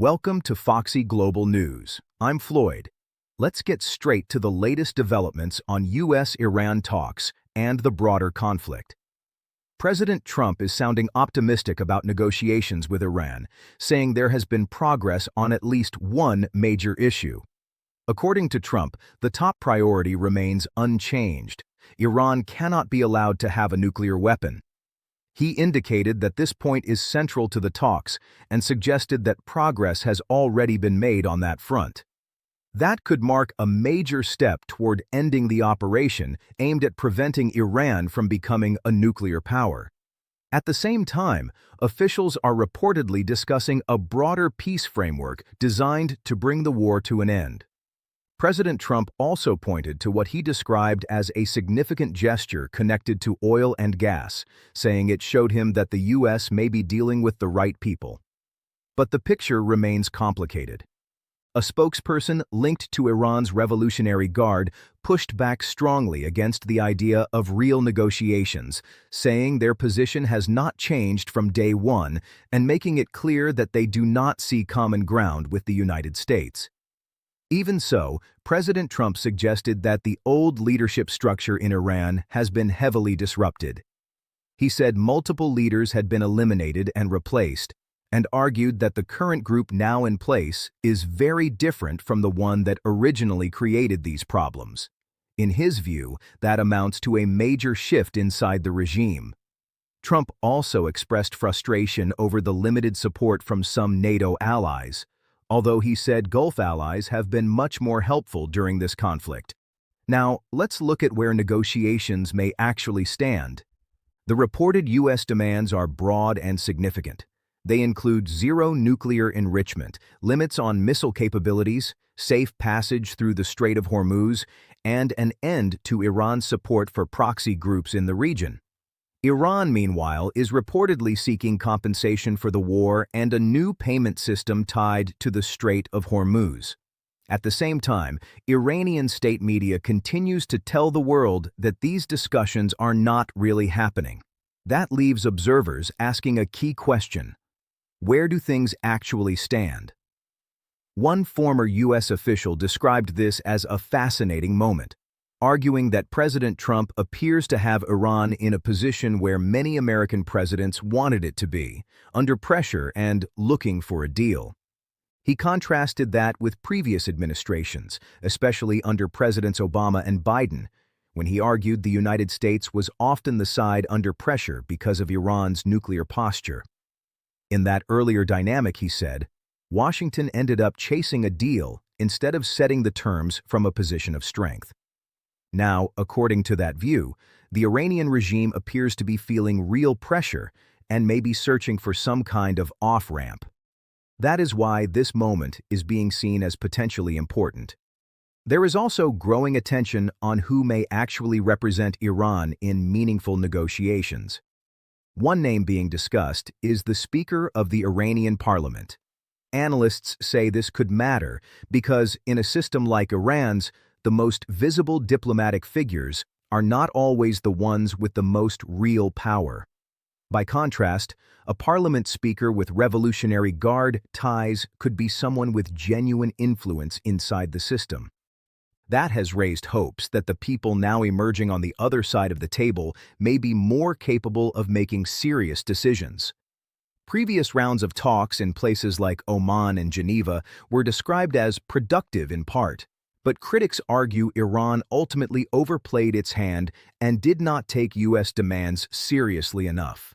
Welcome to Foxy Global News. I'm Floyd. Let's get straight to the latest developments on U.S. Iran talks and the broader conflict. President Trump is sounding optimistic about negotiations with Iran, saying there has been progress on at least one major issue. According to Trump, the top priority remains unchanged. Iran cannot be allowed to have a nuclear weapon. He indicated that this point is central to the talks and suggested that progress has already been made on that front. That could mark a major step toward ending the operation aimed at preventing Iran from becoming a nuclear power. At the same time, officials are reportedly discussing a broader peace framework designed to bring the war to an end. President Trump also pointed to what he described as a significant gesture connected to oil and gas, saying it showed him that the U.S. may be dealing with the right people. But the picture remains complicated. A spokesperson linked to Iran's Revolutionary Guard pushed back strongly against the idea of real negotiations, saying their position has not changed from day one and making it clear that they do not see common ground with the United States. Even so, President Trump suggested that the old leadership structure in Iran has been heavily disrupted. He said multiple leaders had been eliminated and replaced, and argued that the current group now in place is very different from the one that originally created these problems. In his view, that amounts to a major shift inside the regime. Trump also expressed frustration over the limited support from some NATO allies, although he said Gulf allies have been much more helpful during this conflict. Now, let's look at where negotiations may actually stand. The reported U.S. demands are broad and significant. They include zero nuclear enrichment, limits on missile capabilities, safe passage through the Strait of Hormuz, and an end to Iran's support for proxy groups in the region. Iran, meanwhile, is reportedly seeking compensation for the war and a new payment system tied to the Strait of Hormuz. At the same time, Iranian state media continues to tell the world that these discussions are not really happening. That leaves observers asking a key question: where do things actually stand? One former U.S. official described this as a fascinating moment, arguing that President Trump appears to have Iran in a position where many American presidents wanted it to be, under pressure and looking for a deal. He contrasted that with previous administrations, especially under Presidents Obama and Biden, when he argued the United States was often the side under pressure because of Iran's nuclear posture. In that earlier dynamic, he said, Washington ended up chasing a deal instead of setting the terms from a position of strength. Now, according to that view, the Iranian regime appears to be feeling real pressure and may be searching for some kind of off-ramp. That is why this moment is being seen as potentially important. There is also growing attention on who may actually represent Iran in meaningful negotiations. One name being discussed is the Speaker of the Iranian Parliament. Analysts say this could matter because, in a system like Iran's, the most visible diplomatic figures are not always the ones with the most real power. By contrast, a parliament speaker with Revolutionary Guard ties could be someone with genuine influence inside the system. That has raised hopes that the people now emerging on the other side of the table may be more capable of making serious decisions. Previous rounds of talks in places like Oman and Geneva were described as productive in part, but critics argue Iran ultimately overplayed its hand and did not take U.S. demands seriously enough.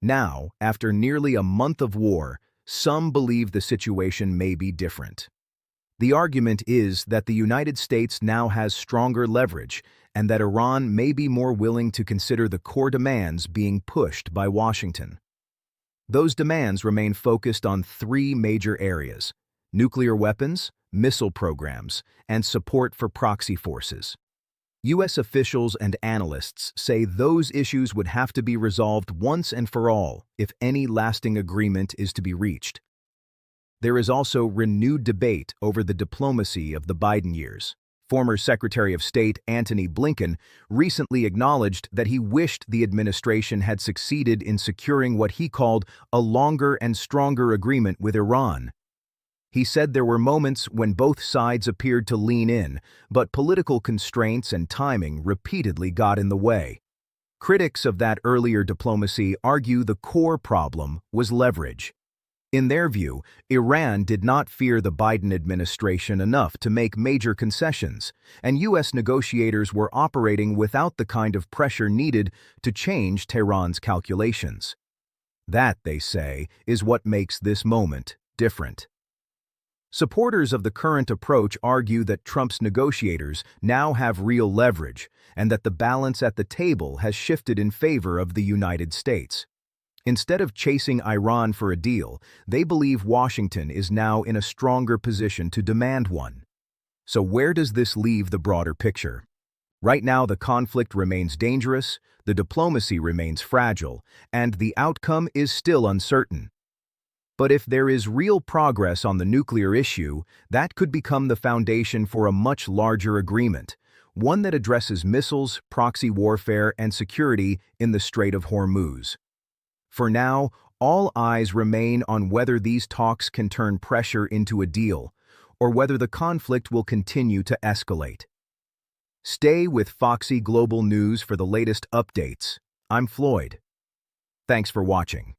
Now, after nearly a month of war, some believe the situation may be different. The argument is that the United States now has stronger leverage and that Iran may be more willing to consider the core demands being pushed by Washington. Those demands remain focused on three major areas: nuclear weapons, missile programs, and support for proxy forces. U.S. officials and analysts say those issues would have to be resolved once and for all if any lasting agreement is to be reached. There is also renewed debate over the diplomacy of the Biden years. Former Secretary of State Antony Blinken recently acknowledged that he wished the administration had succeeded in securing what he called a longer and stronger agreement with Iran. He said there were moments when both sides appeared to lean in, but political constraints and timing repeatedly got in the way. Critics of that earlier diplomacy argue the core problem was leverage. In their view, Iran did not fear the Biden administration enough to make major concessions, and U.S. negotiators were operating without the kind of pressure needed to change Tehran's calculations. That, they say, is what makes this moment different. Supporters of the current approach argue that Trump's negotiators now have real leverage and that the balance at the table has shifted in favor of the United States. Instead of chasing Iran for a deal, they believe Washington is now in a stronger position to demand one. So where does this leave the broader picture? Right now, the conflict remains dangerous, the diplomacy remains fragile, and the outcome is still uncertain. But if there is real progress on the nuclear issue, that could become the foundation for a much larger agreement, one that addresses missiles, proxy warfare, and security in the Strait of Hormuz. For now, all eyes remain on whether these talks can turn pressure into a deal, or whether the conflict will continue to escalate. Stay with Foxy Global News for the latest updates. I'm Floyd. Thanks for watching.